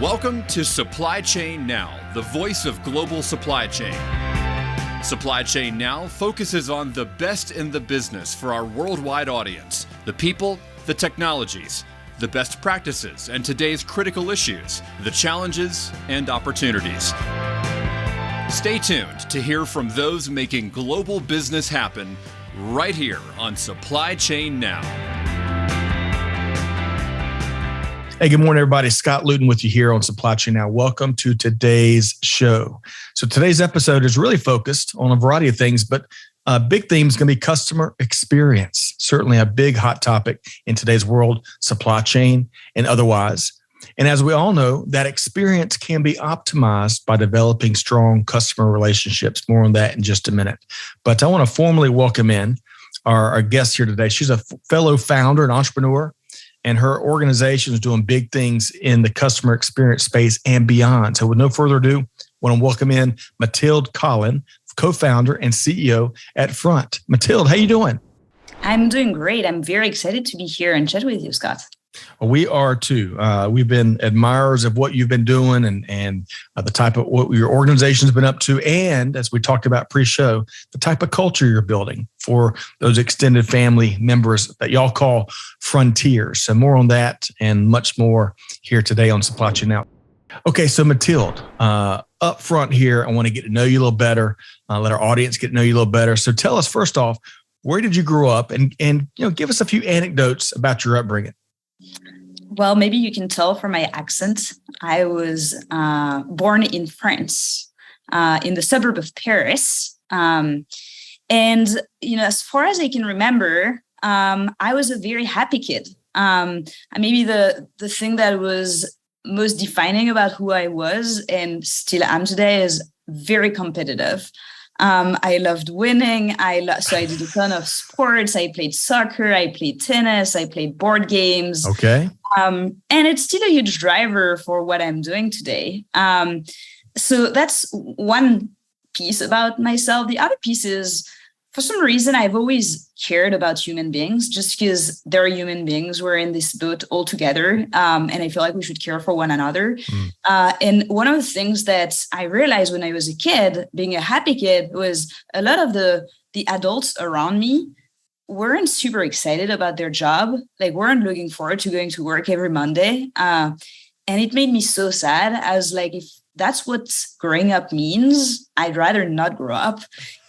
Welcome to Supply Chain Now, the voice of global supply chain. Supply Chain Now focuses on the best in the business for our worldwide audience, the people, the technologies, the best practices, and today's critical issues, the challenges and opportunities. Stay tuned to hear from those making global business happen right here on Supply Chain Now. Hey, good morning, everybody. Scott Luton with you here on Supply Chain Now. Welcome to today's show. So today's episode is really focused on a variety of things, but a big theme is going to be customer experience. Certainly a big hot topic in today's world, supply chain and otherwise. And as we all know, that experience can be optimized by developing strong customer relationships. More on that in just a minute. But I want to formally welcome in our guest here today. She's a fellow founder and entrepreneur, and her organization is doing big things in the customer experience space and beyond. So with no further ado, I want to welcome in Mathilde Collin, co-founder and CEO at Front. Mathilde, how you doing? I'm doing great. I'm very excited to be here and chat with you, Scott. Well, we are too. We've been admirers of what you've been doing and the type of what your organization's been up to. And as we talked about pre-show, the type of culture you're building for those extended family members that y'all call frontiers. So more on that and much more here today on Supply Chain Now. Okay, so Mathilde, up front here, I want to get to know you a little better, let our audience get to know you a little better. So tell us first off, where did you grow up and give us a few anecdotes about your upbringing. Well, maybe you can tell from my accent. I was born in France, in the suburb of Paris. And, as far as I can remember, I was a very happy kid. Maybe the thing that was most defining about who I was and still am today is very competitive. I loved winning. So I did a ton of sports. I played soccer. I played tennis. I played board games. Okay. And it's still a huge driver for what I'm doing today. So that's one piece about myself. The other piece is, for some reason, I've always cared about human beings just because they're human beings. We're in this boat all together. And I feel like we should care for one another. And one of the things that I realized when I was a kid, being a happy kid, was a lot of the adults around me weren't super excited about their job. Like, weren't looking forward to going to work every Monday. And it made me so sad. I was like, if that's what growing up means, I'd rather not grow up.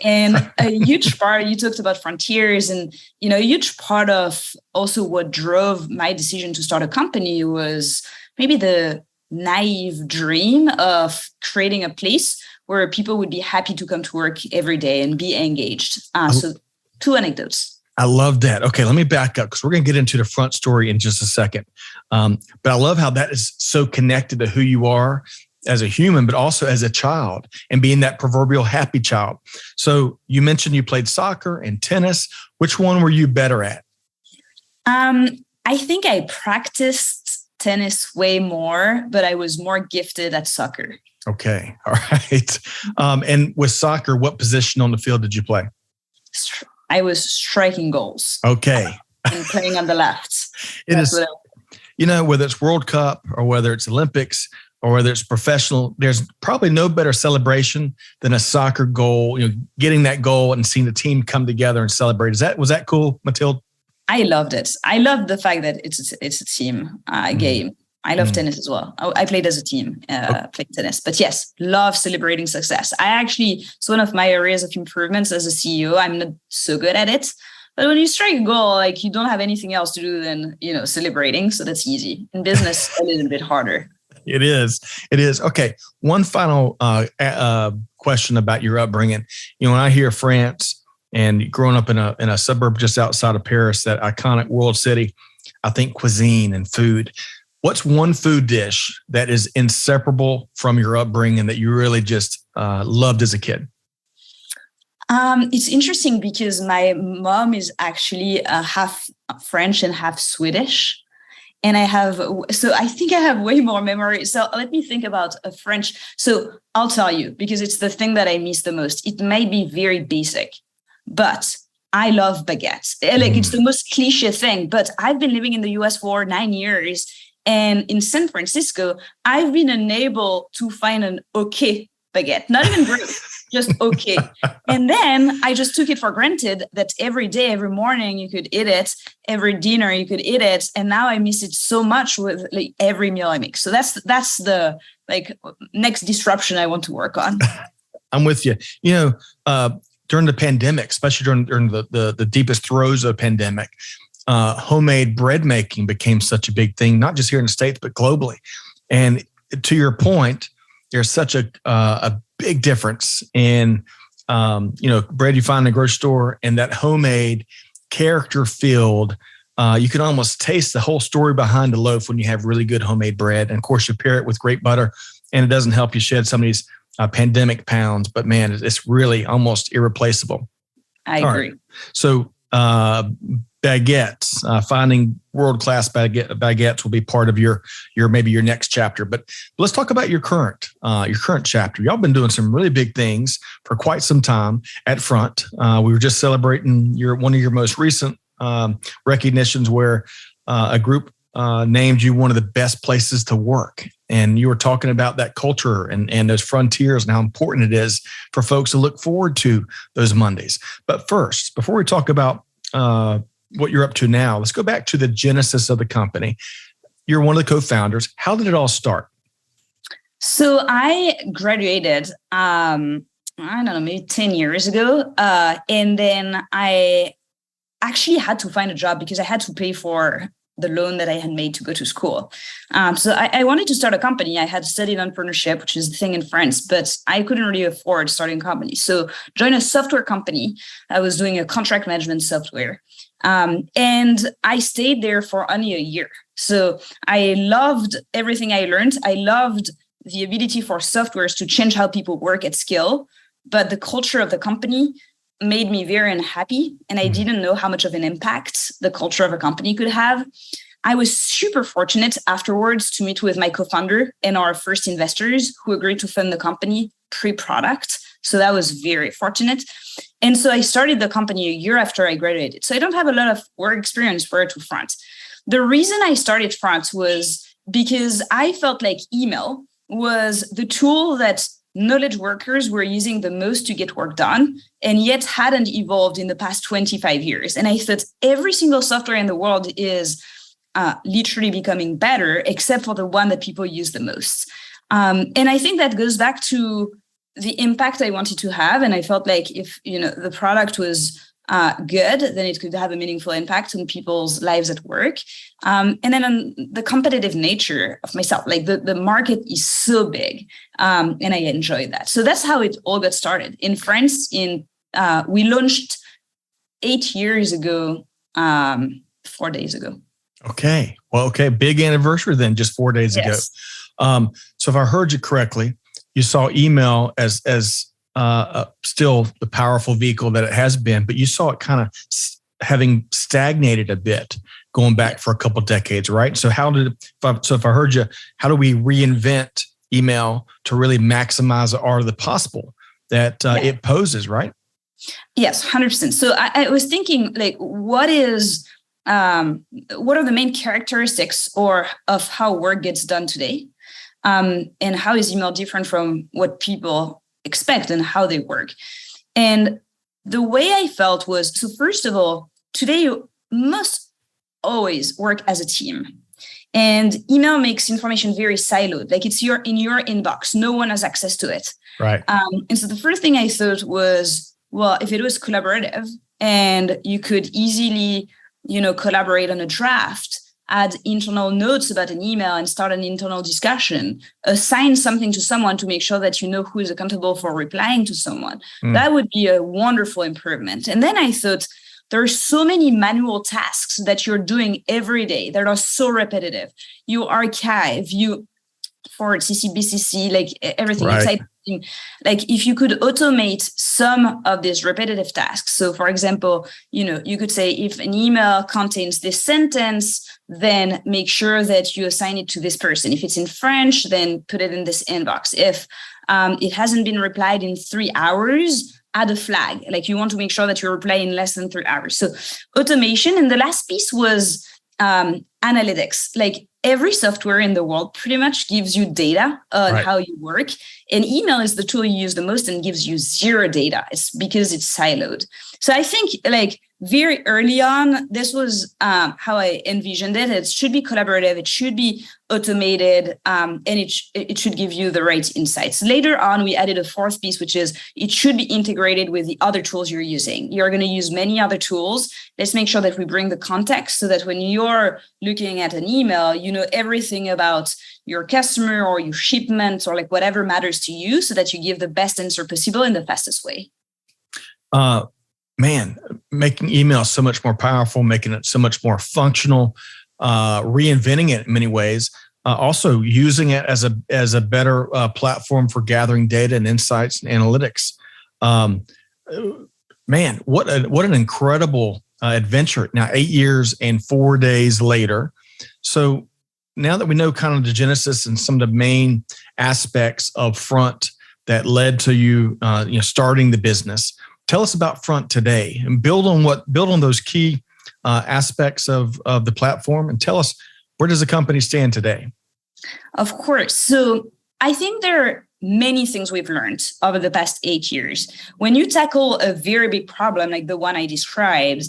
And a huge part, you talked about frontiers, and a huge part of also what drove my decision to start a company was maybe the naive dream of creating a place where people would be happy to come to work every day and be engaged. So 2 anecdotes. I love that. Okay, let me back up because we're going to get into the front story in just a second. But I love how that is so connected to who you are as a human, but also as a child and being that proverbial happy child. So you mentioned you played soccer and tennis. Which one were you better at? I think I practiced tennis way more, but I was more gifted at soccer. Okay. All right. And with soccer, what position on the field did you play? I was striking goals. Okay. And playing on the left. Whether it's World Cup or whether it's Olympics or whether it's professional, there's probably no better celebration than a soccer goal, getting that goal and seeing the team come together and celebrate. Was that cool, Mathilde? I loved it. I loved the fact that it's a team game. I love tennis as well. I played as a team, played tennis. But yes, love celebrating success. It's one of my areas of improvements as a CEO. I'm not so good at it. But when you strike a goal, like, you don't have anything else to do than, celebrating. So that's easy. In business, a little bit harder. It is. Okay. One final question about your upbringing. When I hear France and growing up in a suburb just outside of Paris, that iconic world city, I think cuisine and food. What's one food dish that is inseparable from your upbringing that you really just loved as a kid? It's interesting because my mom is actually half French and half Swedish. And I think I have way more memory. So let me think about a French. So I'll tell you, because it's the thing that I miss the most. It may be very basic, but I love baguettes. Like, it's the most cliche thing, but I've been living in the US for 9 years. And in San Francisco, I've been unable to find an okay baguette, not even great, just okay. And then I just took it for granted that every day, every morning you could eat it, every dinner you could eat it. And now I miss it so much with like every meal I make. So that's the like next disruption I want to work on. I'm with you. During the pandemic, especially during the deepest throes of pandemic, homemade bread making became such a big thing, not just here in the States, but globally. And to your point, there's such a big difference in, bread you find in the grocery store and that homemade character filled. You can almost taste the whole story behind the loaf when you have really good homemade bread. And of course, you pair it with great butter, and it doesn't help you shed some of these pandemic pounds. But man, it's really almost irreplaceable. I agree. Right. So baguettes, finding world-class baguettes will be part of your maybe your next chapter. But let's talk about your current chapter. Y'all been doing some really big things for quite some time at Front. We were just celebrating one of your most recent recognitions where a group named you one of the best places to work. And you were talking about that culture and those frontiers and how important it is for folks to look forward to those Mondays. But first, before we talk about what you're up to now, let's go back to the genesis of the company. You're one of the co-founders. How did it all start? So I graduated, I don't know, maybe 10 years ago. And then I actually had to find a job because I had to pay for the loan that I had made to go to school. So I wanted to start a company. I had studied entrepreneurship, which is the thing in France, but I couldn't really afford starting a company. So joined a software company. I was doing a contract management software. And I stayed there for only a year. So I loved everything I learned. I loved the ability for softwares to change how people work at scale. But the culture of the company made me very unhappy. And I didn't know how much of an impact the culture of a company could have. I was super fortunate afterwards to meet with my co-founder and our first investors who agreed to fund the company pre-product. So that was very fortunate. And so I started the company a year after I graduated. So I don't have a lot of work experience prior to Front. The reason I started Front was because I felt like email was the tool that knowledge workers were using the most to get work done, and yet hadn't evolved in the past 25 years. And I thought every single software in the world is literally becoming better, except for the one that people use the most. And I think that goes back to the impact I wanted to have. And I felt like if the product was good, then it could have a meaningful impact on people's lives at work. And then on the competitive nature of myself, like the market is so big, and I enjoy that. So that's how it all got started. In France, we launched 8 years ago, 4 days ago. Okay. Well, okay. Big anniversary then, just 4 days ago. So if I heard you correctly, you saw email as still the powerful vehicle that it has been, but you saw it kind of having stagnated a bit going back for a couple of decades, right? So if I heard you, how do we reinvent email to really maximize the art of the possible that it poses, right? Yes, 100%. So I was thinking, like, what are the main characteristics of how work gets done today? And how is email different from what people expect and how they work? And the way I felt was, so first of all, today you must always work as a team. And email makes information very siloed, like it's in your inbox. No one has access to it. Right. And so the first thing I thought was, well, if it was collaborative and you could easily, collaborate on a draft, add internal notes about an email and start an internal discussion, assign something to someone to make sure that you know who is accountable for replying to someone. That would be a wonderful improvement. And then I thought, there are so many manual tasks that you're doing every day that are so repetitive. You archive, you forward CC, BCC, like everything. Right. Like if you could automate some of these repetitive tasks. So for example, you could say if an email contains this sentence, then make sure that you assign it to this person. If it's in French, then put it in this inbox. If it hasn't been replied in 3 hours, add a flag. Like you want to make sure that you reply in less than 3 hours. So automation. And the last piece was analytics. Like every software in the world pretty much gives you data on how you work. And email is the tool you use the most and gives you zero data. It's because it's siloed. So I think like very early on, this was how I envisioned it. It should be collaborative. It should be automated, and it should give you the right insights. Later on, we added a fourth piece, which is it should be integrated with the other tools you're using. You're going to use many other tools. Let's make sure that we bring the context so that when you're looking at an email, you know everything about your customer or your shipment or like whatever matters to you so that you give the best answer possible in the fastest way. Man, making email so much more powerful, making it so much more functional, reinventing it in many ways. Also using it as a better platform for gathering data and insights and analytics. Man, what an incredible adventure! Now 8 years and 4 days later. So now that we know kind of the genesis and some of the main aspects of Front that led to you starting the business. Tell us about Front today and build on those key aspects of the platform, and tell us, where does the company stand today? Of course. So I think there are many things we've learned over the past 8 years. When you tackle a very big problem like the one I described,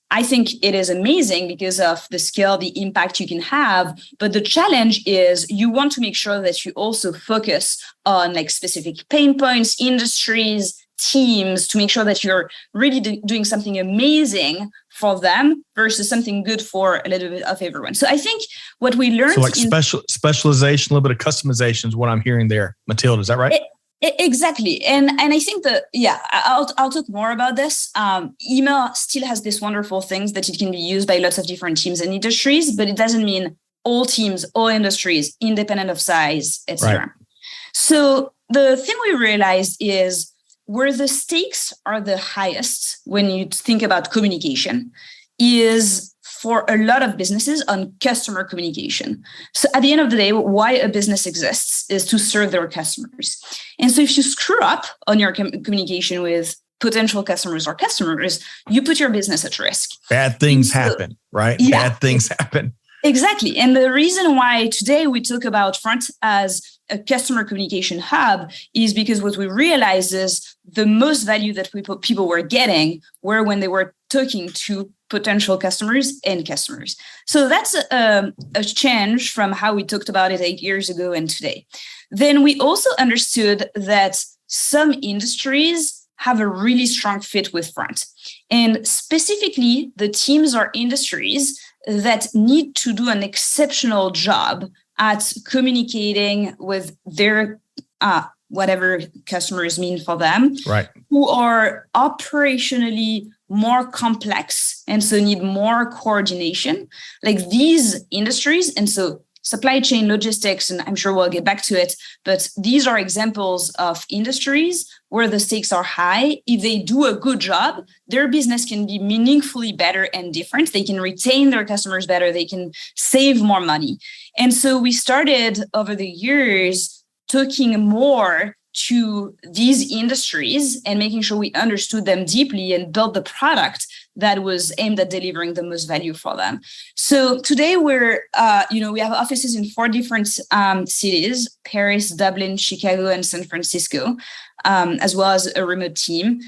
I think it is amazing because of the scale, the impact you can have. But the challenge is you want to make sure that you also focus on like specific pain points, industries, teams, to make sure that you're really doing something amazing for them versus something good for a little bit of everyone. So I think what we learned— So like specialization, a little bit of customization is what I'm hearing there. Mathilde, is that right? Exactly. And I think that, I'll talk more about this. Email still has this wonderful things that it can be used by lots of different teams and industries, but it doesn't mean all teams, all industries, independent of size, etc. Right. So the thing we realized is where the stakes are the highest when you think about communication is for a lot of businesses on customer communication. So at the end of the day, why a business exists is to serve their customers. And so if you screw up on your communication with potential customers or customers, you put your business at risk. Bad things happen, right? Yeah. Bad things happen. Exactly. And the reason why today we talk about Front as a customer communication hub is because what we realized is the most value that people were getting were when they were talking to potential customers and customers. So that's a change from how we talked about it 8 years ago and today. Then we also understood that some industries have a really strong fit with Front. And specifically, the teams or industries that need to do an exceptional job at communicating with their whatever customers mean for them, right, who are operationally more complex and so need more coordination, like these industries. And so supply chain, logistics, and I'm sure we'll get back to it, but these are examples of industries where the stakes are high. If they do a good job, their business can be meaningfully better and different. They can retain their customers better. They can save more money. And so we started over the years talking more to these industries and making sure we understood them deeply and built the product that was aimed at delivering the most value for them. So today we have offices in 4 different cities: Paris, Dublin, Chicago, and San Francisco, as well as a remote team.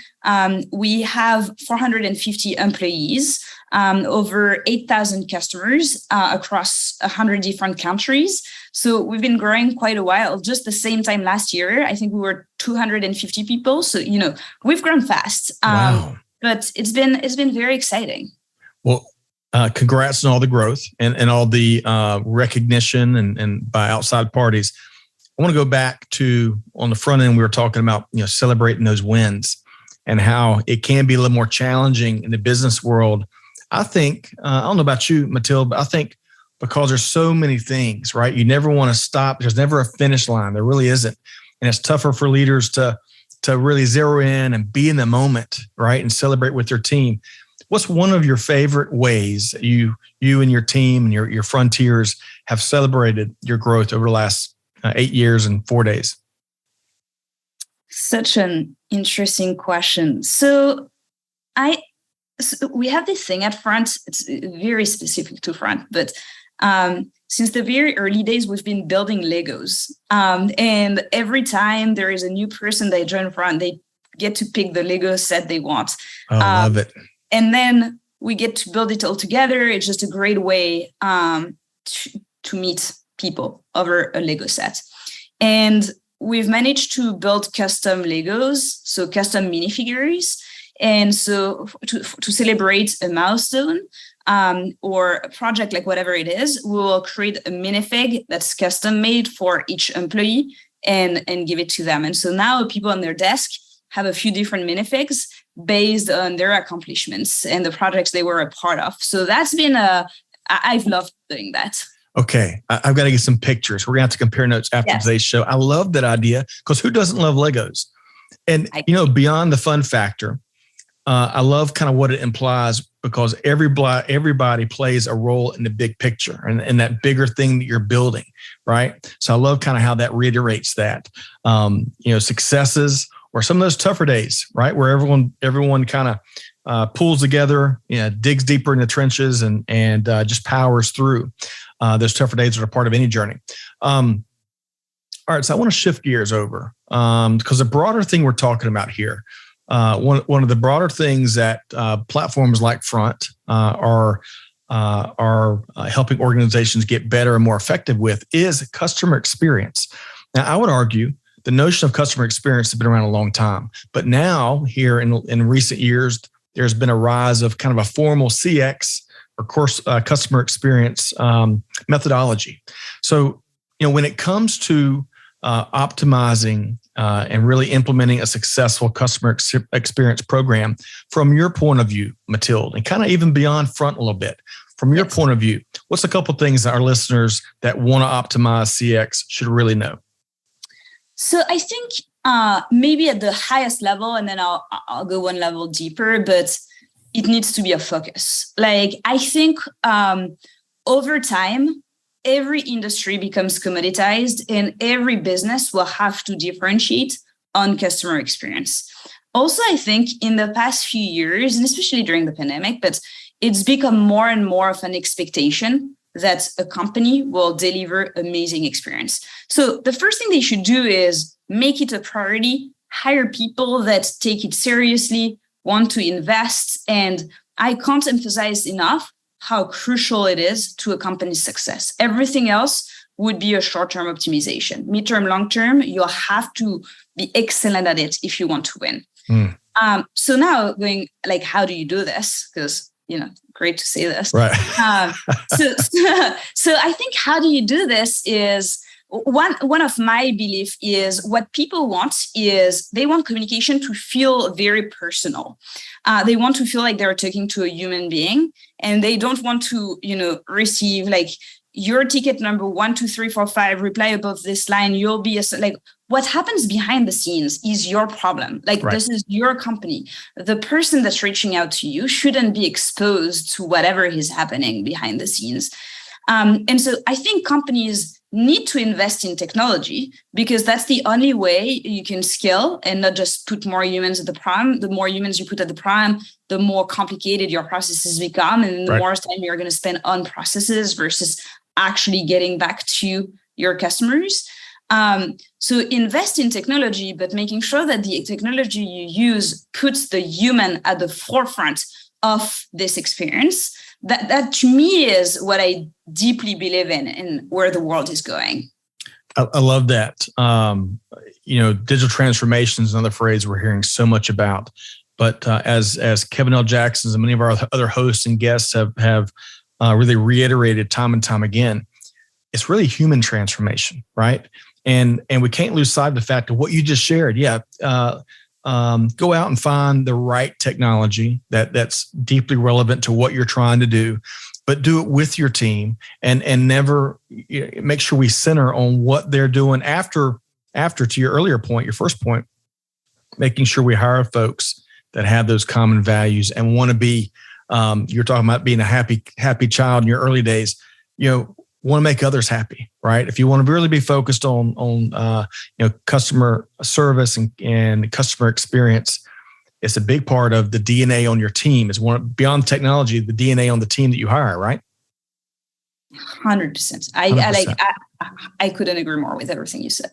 We have 450 employees, over 8,000 customers across 100 different countries. So we've been growing quite a while. Just the same time last year, I think we were 250 people. So, we've grown fast. Wow. But it's been very exciting. Well, congrats on all the growth and all the recognition and by outside parties. I want to go back to, on the front end, we were talking about, celebrating those wins and how it can be a little more challenging in the business world. I think, I don't know about you, Mathilde, but I think because there's so many things, right? You never want to stop. There's never a finish line. There really isn't. And it's tougher for leaders to really zero in and be in the moment, right? And celebrate with their team. What's one of your favorite ways you and your team and your frontiers have celebrated your growth over the last 8 years and 4 days? Such an interesting question. So we have this thing at Front. It's very specific to Front, but since the very early days, we've been building Legos. And every time there is a new person they join from, they get to pick the Lego set they want. Oh, I love it. And then we get to build it all together. It's just a great way to meet people over a Lego set. And we've managed to build custom Legos, so custom minifigures. And so to celebrate a milestone or a project, like whatever it is, we will create a minifig that's custom made for each employee and give it to them. And so now people on their desk have a few different minifigs based on their accomplishments and the projects they were a part of. So that's been I've loved doing that. Okay, I've got to get some pictures. We're going to have to compare notes after today's show. I love that idea because who doesn't love Legos? And, beyond the fun factor, I love kind of what it implies because everybody plays a role in the big picture and that bigger thing that you're building, right? So I love kind of how that reiterates that. Successes or some of those tougher days, right? Where everyone kind of pulls together, digs deeper in the trenches and just powers through. Those tougher days are a part of any journey. All right, so I want to shift gears over because the broader thing we're talking about here, one of the broader things that platforms like Front are helping organizations get better and more effective with is customer experience. Now, I would argue the notion of customer experience has been around a long time, but now here in recent years, there's been a rise of kind of a formal CX or course customer experience methodology. So, when it comes to optimizing and really implementing a successful customer experience program, from your point of view, Mathilde, and kind of even beyond Front a little bit, from your point of view, what's a couple of things that our listeners that want to optimize CX should really know? So I think maybe at the highest level, and then I'll go one level deeper, but it needs to be a focus. Like, I think over time, every industry becomes commoditized and every business will have to differentiate on customer experience. Also, I think in the past few years, and especially during the pandemic, but it's become more and more of an expectation that a company will deliver amazing experience. So the first thing they should do is make it a priority, hire people that take it seriously, want to invest. And I can't emphasize enough how crucial it is to a company's success. Everything else would be a short-term optimization. Mid-term, long-term, you'll have to be excellent at it if you want to win. So now going like, how do you do this? Because, great to say this. Right. So I think how do you do this is one of my belief is what people want is they want communication to feel very personal. They want to feel like they're talking to a human being, and they don't want to, receive like your ticket number 1, 2, 3, 4, 5, reply above this line. You'll be like what happens behind the scenes is your problem. Like This is your company. The person that's reaching out to you shouldn't be exposed to whatever is happening behind the scenes. And so I think companies need to invest in technology because that's the only way you can scale and not just put more humans at the prime. The more humans you put at the prime, the more complicated your processes become and the more time you're going to spend on processes versus actually getting back to your customers. So invest in technology, but making sure that the technology you use puts the human at the forefront of this experience. That to me is what I deeply believe in and where the world is going. I love that. Digital transformation is another phrase we're hearing so much about. But as Kevin L. Jackson and many of our other hosts and guests have really reiterated time and time again, it's really human transformation, right? And we can't lose sight of the fact of what you just shared. Go out and find the right technology that's deeply relevant to what you're trying to do, but do it with your team and never make sure we center on what they're doing after to your earlier point, your first point, making sure we hire folks that have those common values and want to be, you're talking about being a happy child in your early days, want to make others happy, right? If you want to really be focused on customer service and customer experience, it's a big part of the DNA on your team. Is one beyond technology, the DNA on the team that you hire, right? 100%. I couldn't agree more with everything you said.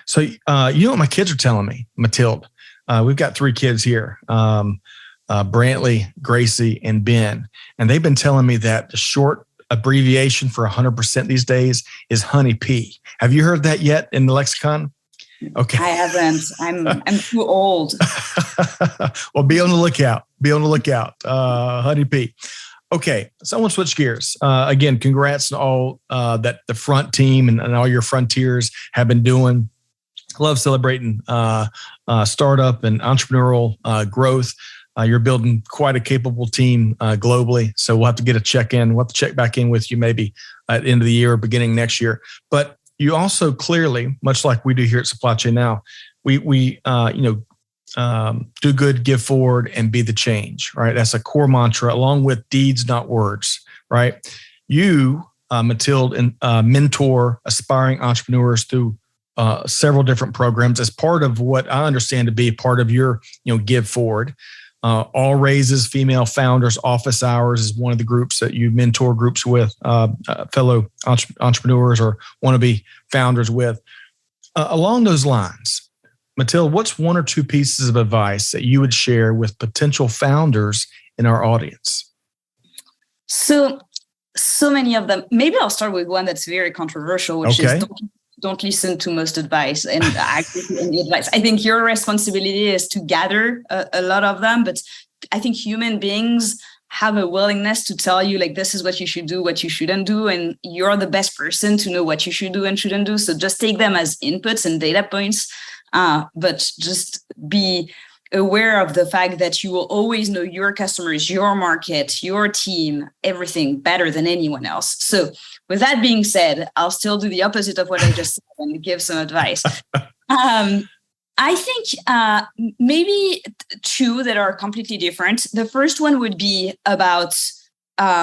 So, you know what my kids are telling me, Mathilde? We've got 3 kids here, Brantley, Gracie, and Ben. And they've been telling me that the short abbreviation for 100% these days is honey P. Have you heard that yet in the lexicon? Okay. I haven't. I'm too old. Well, be on the lookout. Honey P. Okay, so I want to switch gears. Again, congrats on all that the front team and all your frontiers have been doing. Love celebrating startup and entrepreneurial growth. You're building quite a capable team globally. So we'll have to get a check-in. We'll have to check back in with you maybe at the end of the year or beginning next year. But you also clearly, much like we do here at Supply Chain Now, we do good, give forward, and be the change, right? That's a core mantra, along with deeds, not words, right? You, Mathilde, mentor aspiring entrepreneurs through several different programs as part of what I understand to be part of your, give forward. All Raises Female Founders Office Hours is one of the groups that you mentor groups with, fellow entrepreneurs or wannabe founders with. Along those lines, Mathilde, what's 1 or 2 pieces of advice that you would share with potential founders in our audience? So many of them. Maybe I'll start with one that's very controversial, which is don't listen to most advice and actually any advice. I think your responsibility is to gather a lot of them, but I think human beings have a willingness to tell you, like, this is what you should do, what you shouldn't do, and you're the best person to know what you should do and shouldn't do. So just take them as inputs and data points, but just be aware of the fact that you will always know your customers, your market, your team, everything better than anyone else. So with that being said, I'll still do the opposite of what I just said and give some advice. I think maybe 2 that are completely different. The first one would be about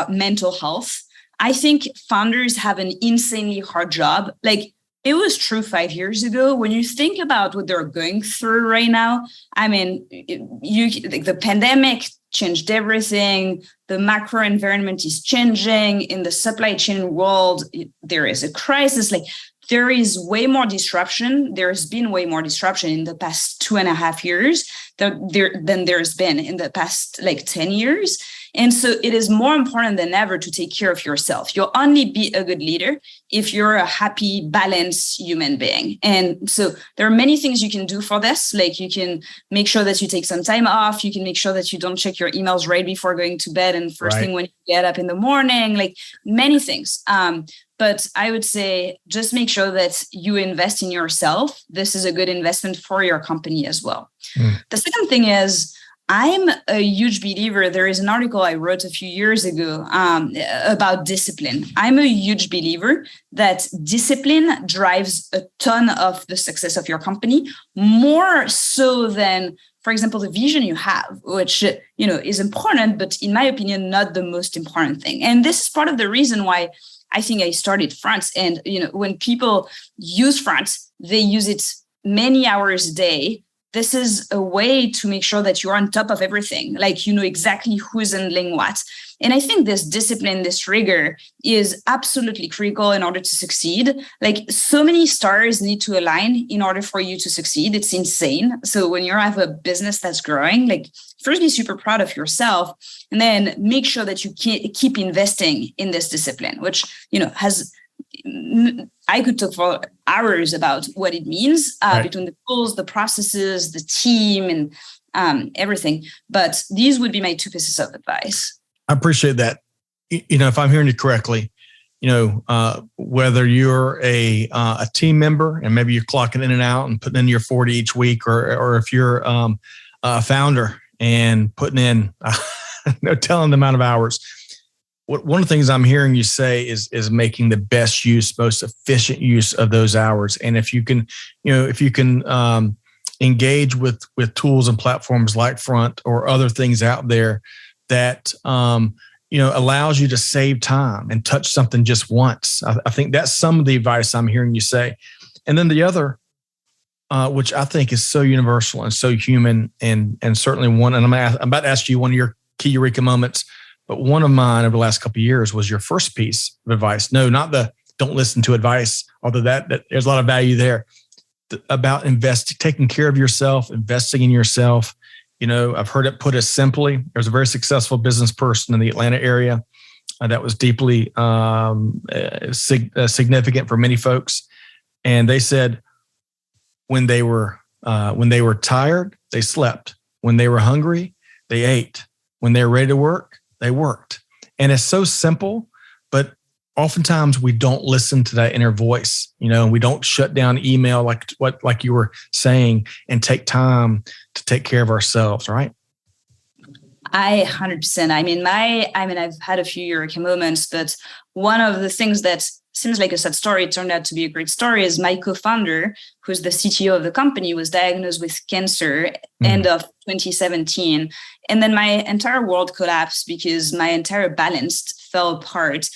mental health. I think founders have an insanely hard job. Like, it was true 5 years ago. When you think about what they're going through right now, I mean, the pandemic changed everything. The macro environment is changing. In the supply chain world, there is a crisis. Like, there is way more disruption. There's been way more disruption in the past 2.5 years than there's been in the past 10 years. And so it is more important than ever to take care of yourself. You'll only be a good leader if you're a happy, balanced human being. And so there are many things you can do for this. Like, you can make sure that you take some time off. You can make sure that you don't check your emails right before going to bed and first thing when you get up in the morning, like many things. But I would say just make sure that you invest in yourself. This is a good investment for your company as well. The second thing is, I'm a huge believer. There is an article I wrote a few years ago about discipline. I'm a huge believer that discipline drives a ton of the success of your company, more so than, for example, the vision you have, which is important, but in my opinion, not the most important thing. And this is part of the reason why I think I started Front. And when people use Front, they use it many hours a day. This is a way to make sure that you're on top of everything, like you know exactly who's handling what. And I think this discipline, this rigor is absolutely critical in order to succeed. Like, so many stars need to align in order for you to succeed. It's insane. So when you have a business that's growing, like, first be super proud of yourself, and then make sure that you keep investing in this discipline, which, I could talk for hours about what it means between the tools, the processes, the team, and everything. But these would be my 2 pieces of advice. I appreciate that. If I'm hearing you correctly, whether you're a team member and maybe you're clocking in and out and putting in your 40 each week, or if you're a founder and putting in no telling the amount of hours. One of the things I'm hearing you say is making the best use, most efficient use of those hours. And if you can, engage with tools and platforms like Front or other things out there that allows you to save time and touch something just once. I think that's some of the advice I'm hearing you say. And then the other, which I think is so universal and so human, and certainly one. And I'm about to ask you one of your key eureka moments. But one of mine over the last couple of years was your first piece of advice. No, not the don't listen to advice, although that there's a lot of value there. About taking care of yourself, investing in yourself. I've heard it put as simply. There's a very successful business person in the Atlanta area that was deeply significant for many folks. And they said when they were tired, they slept. When they were hungry, they ate. When they were ready to work, they worked. And it's so simple, but oftentimes we don't listen to that inner voice, and we don't shut down email like you were saying, and take time to take care of ourselves, right? I 100%. I've had a few Eureka moments, but one of the things that seems like a sad story turned out to be a great story is my co-founder, who's the CTO of the company, was diagnosed with cancer end of 2017. And then my entire world collapsed because my entire balance fell apart.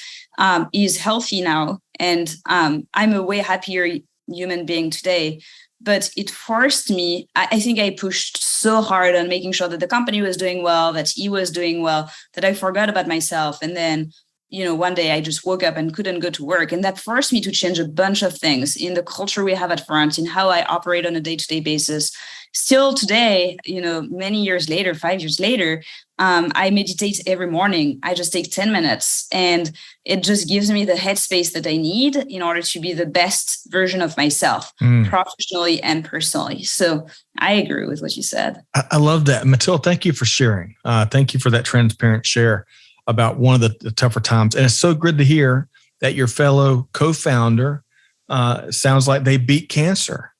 He's healthy now, and I'm a way happier human being today. But it forced me, I think I pushed so hard on making sure that the company was doing well, that he was doing well, that I forgot about myself. And then, one day I just woke up and couldn't go to work. And that forced me to change a bunch of things in the culture we have at Front, in how I operate on a day-to-day basis. Still today, many years later, 5 years later, I meditate every morning. I just take 10 minutes, and it just gives me the headspace that I need in order to be the best version of myself, professionally and personally. So I agree with what you said. I love that. Mathilde, thank you for sharing. Thank you for that transparent share about one of the tougher times. And it's so good to hear that your fellow co-founder sounds like they beat cancer.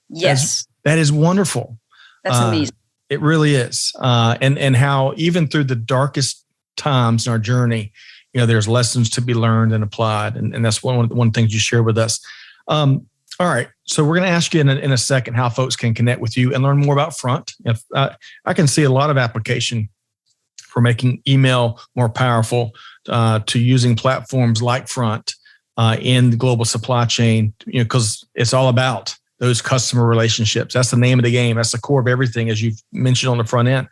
Yes. That is wonderful. That's amazing. It really is. And how even through the darkest times in our journey, there's lessons to be learned and applied. And that's one of the things you share with us. All right. So we're going to ask you in a second how folks can connect with you and learn more about Front. If I can see a lot of application for making email more powerful, to using platforms like Front in the global supply chain, because it's all about those customer relationships. That's the name of the game. That's the core of everything, as you've mentioned on the front end.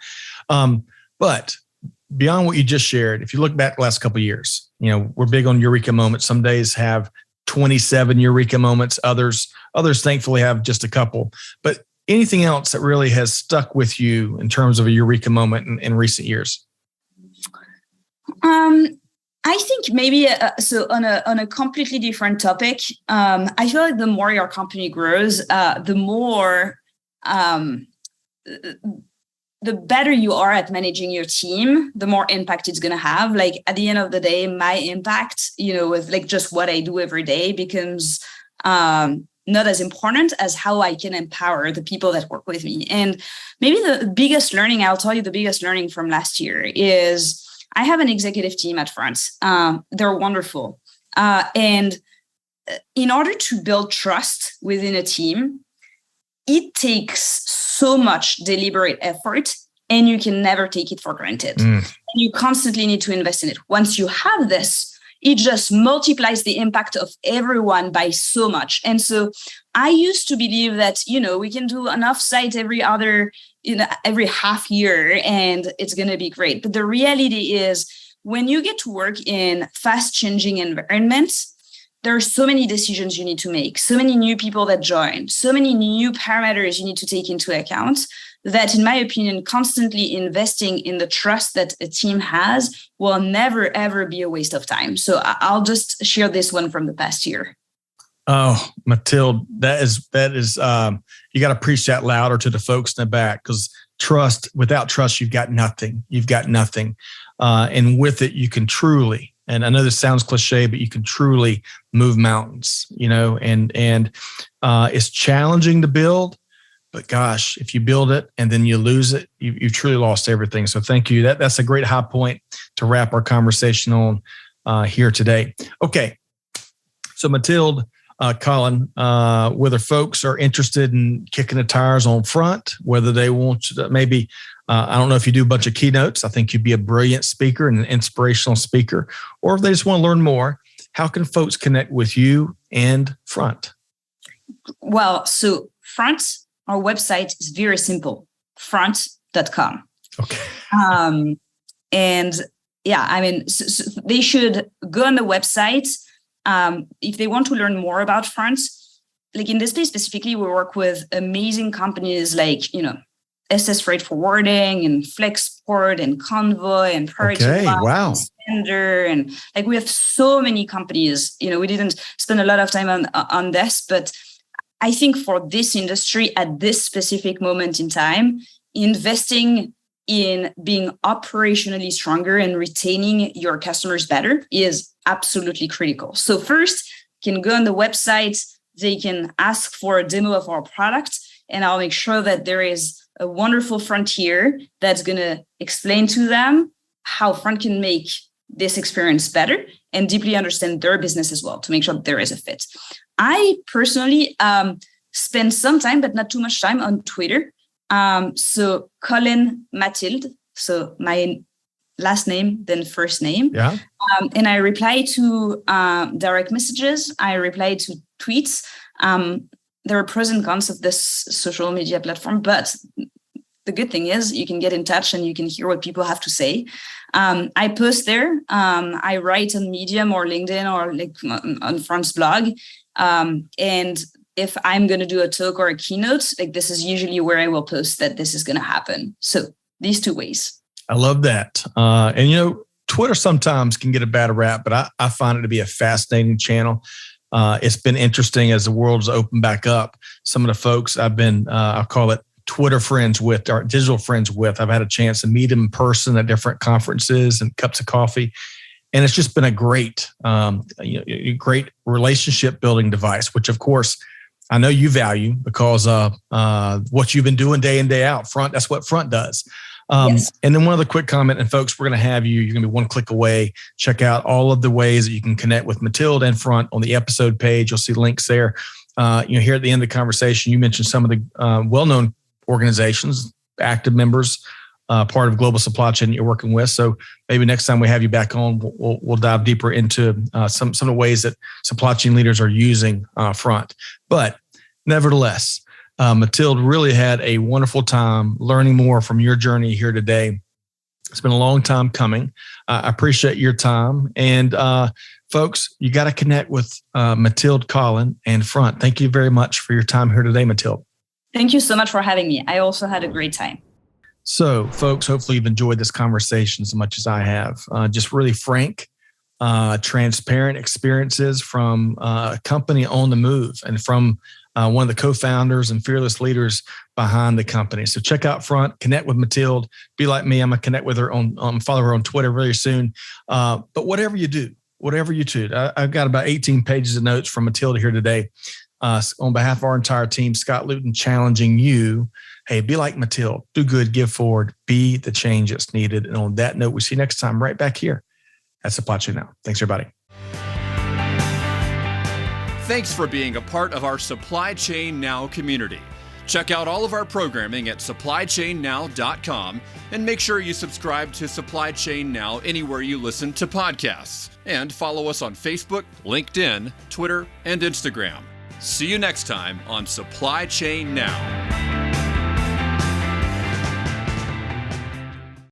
But beyond what you just shared, if you look back the last couple of years, we're big on Eureka moments. Some days have 27 Eureka moments. Others thankfully have just a couple. But anything else that really has stuck with you in terms of a Eureka moment in recent years? I think maybe so on a completely different topic. I feel like the more your company grows, the more the better you are at managing your team, the more impact it's going to have. Like at the end of the day, my impact, with like just what I do every day becomes not as important as how I can empower the people that work with me. And maybe the biggest learning, I'll tell you the biggest learning from last year is I have an executive team at Front. They're wonderful. And in order to build trust within a team, it takes so much deliberate effort, and you can never take it for granted. And you constantly need to invest in it. Once you have this, it just multiplies the impact of everyone by so much. And so I used to believe that, we can do an offsite every half year and it's going to be great. But the reality is when you get to work in fast changing environments, there are so many decisions you need to make, so many new people that join, so many new parameters you need to take into account that, in my opinion, constantly investing in the trust that a team has will never, ever be a waste of time. So I'll just share this one from the past year. Oh, Mathilde, that is, you got to preach that louder to the folks in the back, because without trust, you've got nothing. And with it, you can truly, and I know this sounds cliche, but you can truly move mountains, and it's challenging to build, but gosh, if you build it and then you lose it, you've truly lost everything. So thank you. That's a great high point to wrap our conversation on here today. Okay. So Mathilde Collin, whether folks are interested in kicking the tires on Front, whether they want to maybe, I don't know if you do a bunch of keynotes. I think you'd be a brilliant speaker and an inspirational speaker, or if they just want to learn more, how can folks connect with you and Front? Well, so Front, our website is very simple, front.com. Okay. And yeah, I mean, they should go on the website. If they want to learn more about front, like in this space specifically, we work with amazing companies like, SS Freight Forwarding and Flexport and Convoy and Priority Wow. Spender, and like we have so many companies. We didn't spend a lot of time on this, but I think for this industry at this specific moment in time, investing in being operationally stronger and retaining your customers better is absolutely critical. So first, you can go on the website, they can ask for a demo of our product, and I'll make sure that there is a wonderful frontier that's going to explain to them how Front can make this experience better and deeply understand their business as well to make sure that there is a fit. I personally spend some time, but not too much time, on Twitter. So Collin Mathilde, so my last name, then first name. Yeah. And I reply to direct messages. I reply to tweets. There are pros and cons of this social media platform, but the good thing is you can get in touch and you can hear what people have to say. I post there. I write on Medium or LinkedIn or like on Front's blog. And if I'm going to do a talk or a keynote, like this is usually where I will post that this is going to happen. So these two ways. I love that. And Twitter sometimes can get a bad rap, but I find it to be a fascinating channel. It's been interesting as the world's opened back up. Some of the folks I've been, I'll call it Twitter friends with, or digital friends with, I've had a chance to meet them in person at different conferences and cups of coffee. And it's just been a great, great relationship building device, which of course I know you value because what you've been doing day in, day out. Front, that's what Front does. Yes. And then one other quick comment, and folks, we're going to have you're going to be one click away. Check out all of the ways that you can connect with Mathilde and Front on the episode page. You'll see links there. Here at the end of the conversation, you mentioned some of the well-known organizations, active members, part of global supply chain that you're working with. So maybe next time we have you back on, we'll dive deeper into some of the ways that supply chain leaders are using Front. But nevertheless, Mathilde, really had a wonderful time learning more from your journey here today. It's been a long time coming. I appreciate your time. And folks, you got to connect with Mathilde Collin and Front. Thank you very much for your time here today, Mathilde. Thank you so much for having me. I also had a great time. So, folks, hopefully you've enjoyed this conversation as much as I have. Just really frank, transparent experiences from a company on the move and from one of the co-founders and fearless leaders behind the company. So check out Front, connect with Mathilde, be like me. I'm going to connect with her follow her on Twitter very soon. But whatever you do, I've got about 18 pages of notes from Mathilde here today. On behalf of our entire team, Scott Luton challenging you, hey, be like Mathilde, do good, give forward, be the change that's needed. And on that note, we see you next time right back here at Supply Chain Now. Thanks, everybody. Thanks for being a part of our Supply Chain Now community. Check out all of our programming at supplychainnow.com and make sure you subscribe to Supply Chain Now anywhere you listen to podcasts. And follow us on Facebook, LinkedIn, Twitter, and Instagram. See you next time on Supply Chain Now.